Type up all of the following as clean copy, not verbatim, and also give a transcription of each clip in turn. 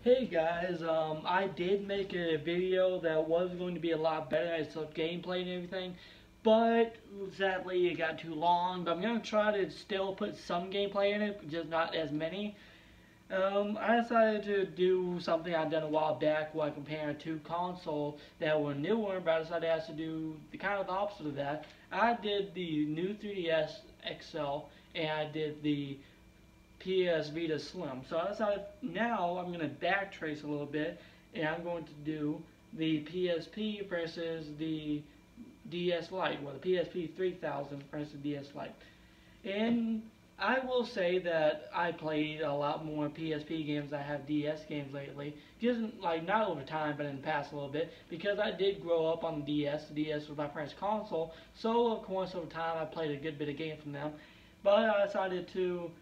Hey guys, I did make a video that was going to be a lot better as of gameplay and everything, but sadly it got too long. But I'm going to try to still put some gameplay in it, just not as many. I decided to do something I'd done a while back where I compared two consoles that were newer, but I decided I had to do the kind of the opposite of that. I did the new 3DS XL and I did the PS Vita Slim. So I decided now I'm going to backtrace a little bit and I'm going to do the PSP versus the DS Lite, well the PSP 3000 versus DS Lite. And I will say that I played a lot more PSP games than I have DS games lately. Just like not over time, but in the past a little bit, because I did grow up on the DS. The DS was my first console, so of course over time I played a good bit of games from them. But I decided to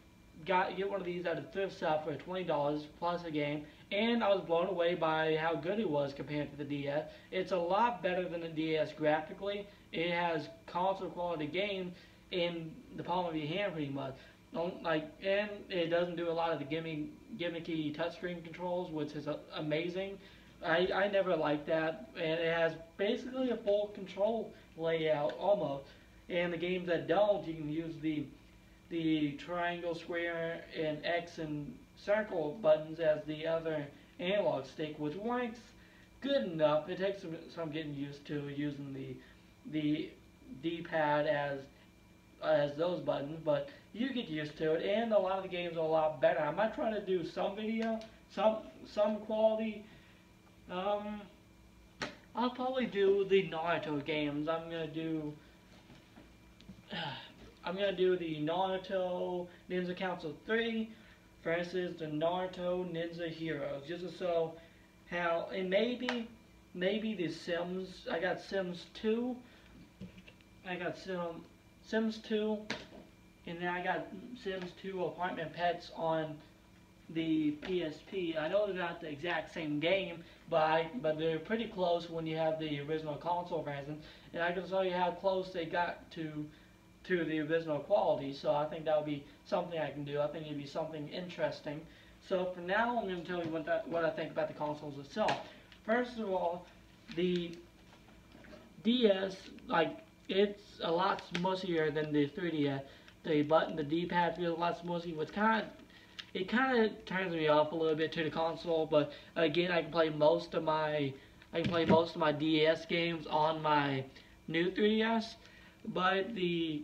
get one of these at a thrift shop for $20 plus a game, and I was blown away by how good it was compared to the DS. It's a lot better than the DS graphically. It has console quality games in the palm of your hand pretty much. And it doesn't do a lot of the gimmicky touchscreen controls, which is amazing. I never liked that, and it has basically a full control layout almost. And the games that don't, you can use the triangle, square, and X and circle buttons as the other analog stick, which works good enough. It takes some getting used to using the D-pad as those buttons, but you get used to it, and a lot of the games are a lot better. I might try to do some video, some quality. I'll probably do the Naruto games. I'm gonna do the Naruto Ninja Council 3 versus the Naruto Ninja Heroes. Just to show how, and maybe the Sims. I got Sims 2. I got Sims 2, and then I got Sims 2 Apartment Pets on the PSP. I know they're not the exact same game, but they're pretty close when you have the original console version, and I can show you how close they got to the original quality. So I think that would be something I can do. I think it'd be something interesting. So for now, I'm going to tell you what I think about the consoles itself. First of all, the DS, like, it's a lot smushier than the 3DS. The D-pad feels a lot smushy, which it kind of turns me off a little bit to the console. But again, I can play most of my DS games on my new 3DS. But the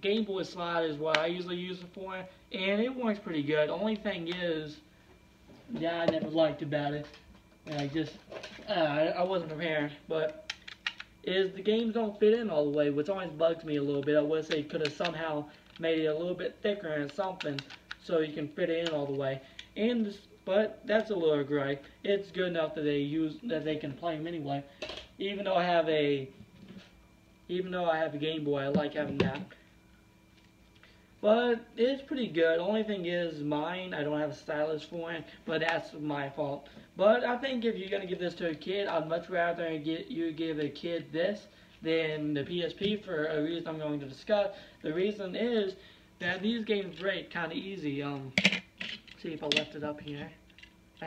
Game Boy slide is what I usually use it for, and it works pretty good. Only thing is that I never liked about it, and I wasn't prepared, but is the games don't fit in all the way, which always bugs me a little bit. I wish they could have somehow made it a little bit thicker and something so you can fit it in all the way. But that's a little gray. It's good enough that they can play them anyway. Even though I have a Game Boy, I like having that. But it's pretty good. Only thing is mine, I don't have a stylus for it, but that's my fault. But I think if you're going to give this to a kid, I'd much rather you give a kid this than the PSP for a reason I'm going to discuss. The reason is that these games break kind of easy. See if I left it up here. I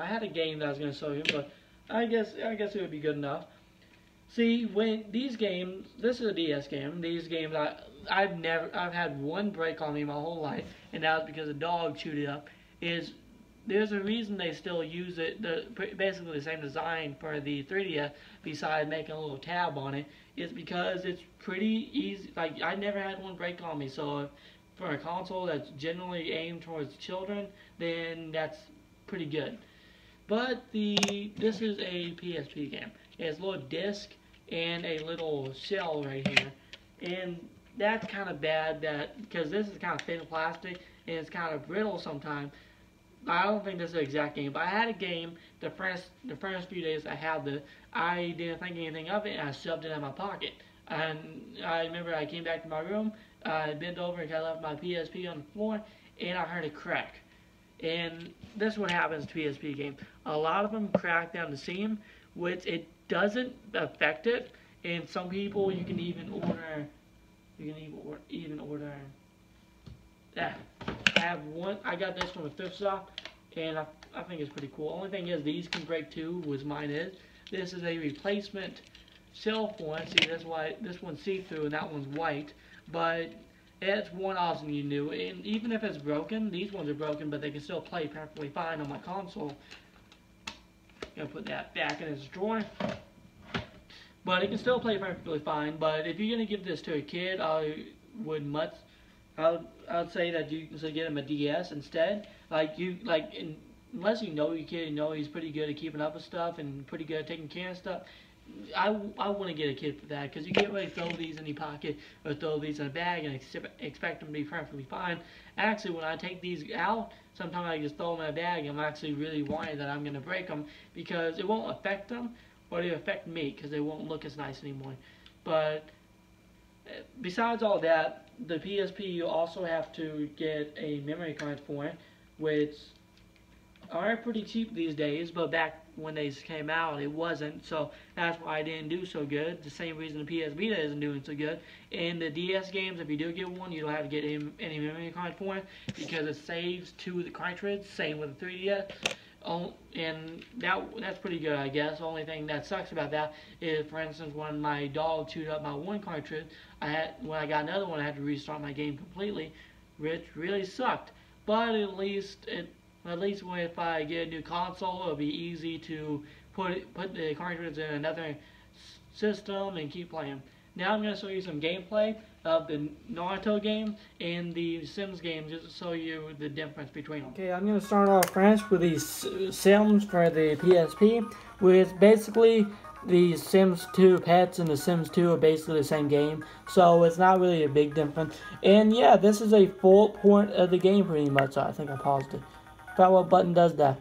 had a game that I was going to show you, but I guess it would be good enough. See, when these games, this is a DS game. These games, I've had one break on me my whole life, and that was because a dog chewed it up. There's a reason they still use it, basically the same design for the 3DS, besides making a little tab on it, is because it's pretty easy. Like, I never had one break on me, so for a console that's generally aimed towards children, then that's pretty good. But this is a PSP game. It has a little disc and a little shell right here, and that's kind of bad because this is kind of thin plastic and it's kind of brittle sometimes. I don't think this is the exact game, but I had a game the first few days I had this. I didn't think anything of it, and I shoved it in my pocket. And I remember I came back to my room, I bent over and I left my PSP on the floor, and I heard it crack. And this is what happens to PSP games. A lot of them crack down the seam, which it doesn't affect it. And some people you can even order I have one. I got this from a thrift shop, and I think it's pretty cool. Only thing is these can break too, which mine is. This is a replacement shelf one. See, that's why this one's see-through and that one's white. But it's one option you knew. And even if it's broken, these ones are broken, but they can still play perfectly fine on my console. I'm gonna put that back in its drawer. But it can still play perfectly fine. But if you're gonna give this to a kid, I would I'd say that you should get him a DS instead. Unless you know your kid, you know he's pretty good at keeping up with stuff and pretty good at taking care of stuff. I wouldn't get a kid for that, because you can't really throw these in your pocket or throw these in a bag and expect them to be perfectly fine. Actually, when I take these out, sometimes I just throw them in a bag, and I'm actually really worried that I'm going to break them, because it won't affect them, but it'll affect me, because they won't look as nice anymore. But besides all that, the PSP, you also have to get a memory card for it, which are pretty cheap these days, but back when they came out, it wasn't, so that's why I didn't do so good. The same reason the PS Vita isn't doing so good. In the DS games, if you do get one, you don't have to get any memory card for it, because it saves to the cartridge, same with the 3DS. And that's pretty good, I guess. The only thing that sucks about that is, for instance, when my dog chewed up my one cartridge, when I got another one, I had to restart my game completely, which really sucked. But at least if I get a new console, it'll be easy to put the cartridge in another system and keep playing. Now I'm going to show you some gameplay of the Naruto game and the Sims game, just to show you the difference between them. Okay, I'm going to start off first with the Sims for the PSP, which basically the Sims 2 pets and the Sims 2 are basically the same game, so it's not really a big difference. And yeah, this is a full port of the game pretty much, so I think I paused it. Forgot what button does that.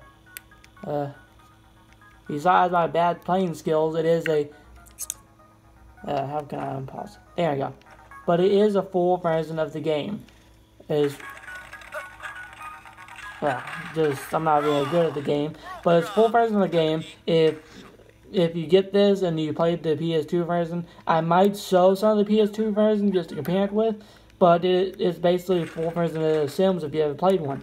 Besides my bad playing skills, it is a... how can I unpause? There we go. But it is a full version of the game. I'm not really good at the game, but it's a full version of the game. If you get this and you played the PS2 version, I might show some of the PS2 version just to compare it with, but it's basically a full version of The Sims if you ever played one.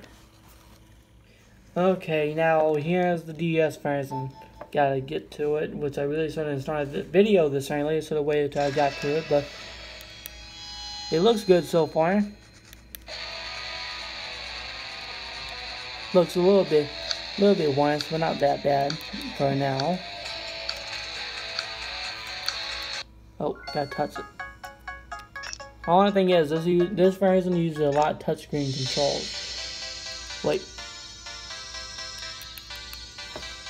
Okay, now here's the DS version. Gotta get to it, which I really shouldn't have started the video this early, so the way I got to it, but it looks good so far. Looks a little bit worse, but not that bad for now. Oh, gotta touch it. The only thing is, this version uses a lot of touchscreen controls. Wait.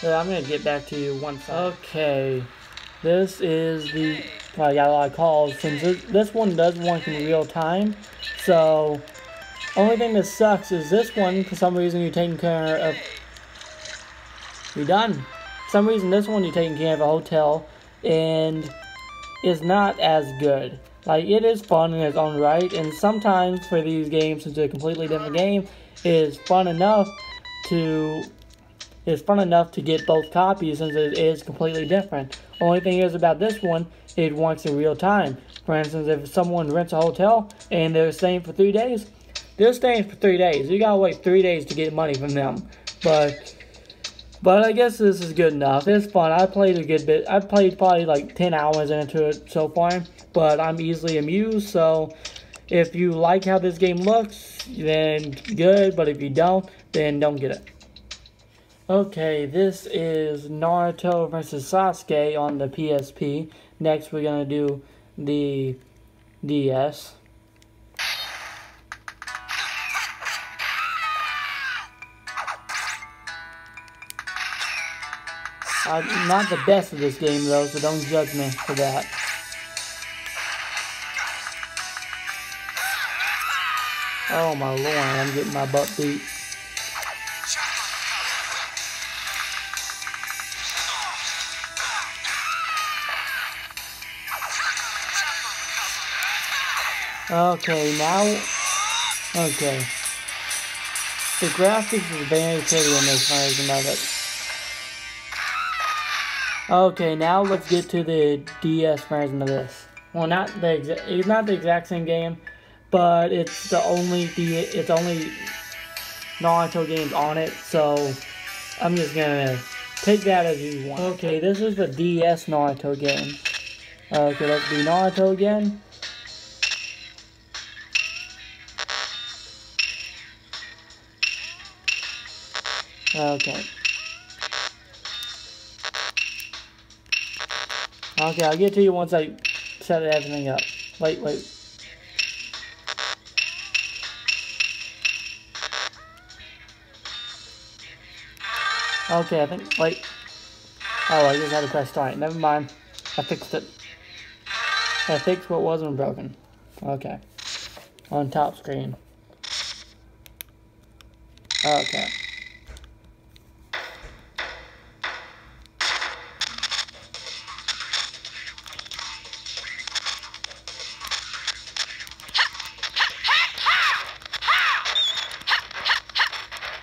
So I'm gonna get back to you once. Okay, this is the. I got a lot of calls since this one does work in real time. So, only thing that sucks is this one. For some reason, you're taking care of. You're done. For some reason, this one you're taking care of a hotel, and it's not as good. Like, it is fun in its own right, and sometimes for these games, since it's a completely different game, it's fun enough to get both copies since it is completely different. Only thing is about this one, it works in real time. For instance, if someone rents a hotel and they're staying for 3 days, they're staying for 3 days. You gotta wait 3 days to get money from them. But I guess this is good enough. It's fun. I played a good bit. I played probably like 10 hours into it so far, but I'm easily amused. So if you like how this game looks, then good. But if you don't, then don't get it. Okay, this is Naruto vs. Sasuke on the PSP. Next, we're gonna do the DS. I'm not the best at this game though, so don't judge me for that. Oh my lord, I'm getting my butt beat. Okay, the graphics is very pretty in this version of it. Okay, now let's get to the DS version of this. Well, it's not the exact same game, but it's only Naruto games on it, so I'm just gonna take that as you want. Okay, this is the DS Naruto game. Okay, let's do Naruto again. Okay. Okay, I'll get to you once I set everything up. Wait. Okay, I think, wait. Oh, I just had to press start. Never mind. I fixed it. I fixed what wasn't broken. Okay. On top screen. Okay.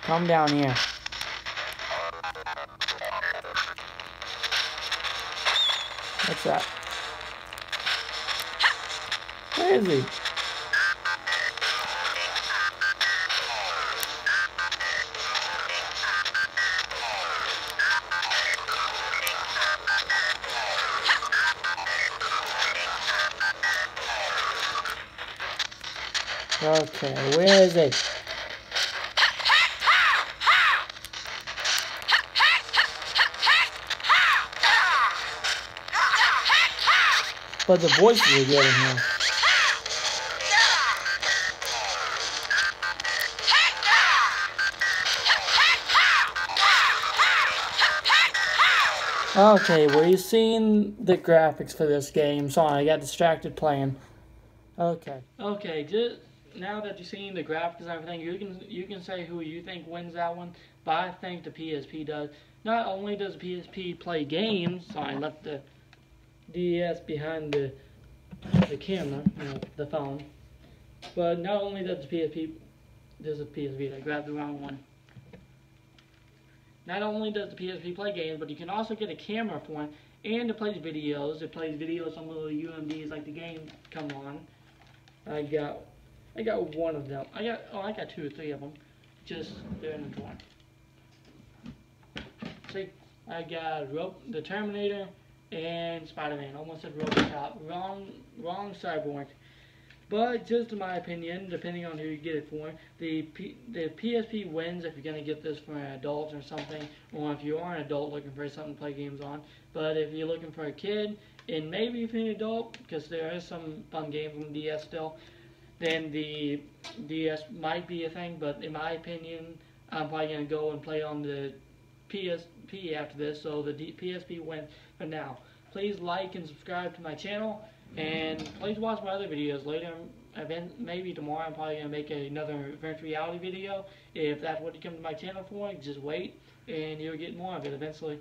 Come down here. What's that? Where is he? Okay, where is he? But the voices are good in here. Okay, well, you've seen the graphics for this game. Sorry, I got distracted playing. Okay. Okay, just now that you've seen the graphics and everything, you can say who you think wins that one. But I think the PSP does. Not only does the PSP play games. Sorry, I left the DS behind the camera, the phone. But not only does the PSP, I grabbed the wrong one. Not only does the PSP play games, but you can also get a camera for it, and it plays videos. It plays videos on little UMDs like the game come on. I got one of them. I got 2 or 3 of them. Just they're in the drawer. See, I got the Terminator and Spider-Man. Almost said Robocop. Wrong Cyborg. But just in my opinion, depending on who you get it for, the PSP wins if you're going to get this for an adult or something, or if you are an adult looking for something to play games on. But if you're looking for a kid, and maybe if you're an adult, because there is some fun games on the DS still, then the DS might be a thing. But in my opinion, I'm probably going to go and play on the PSP after this, so the PSP wins for now. Please like and subscribe to my channel. And please watch my other videos later. Maybe tomorrow I'm probably going to make another virtual reality video. If that's what you come to my channel for, just wait and you'll get more of it eventually.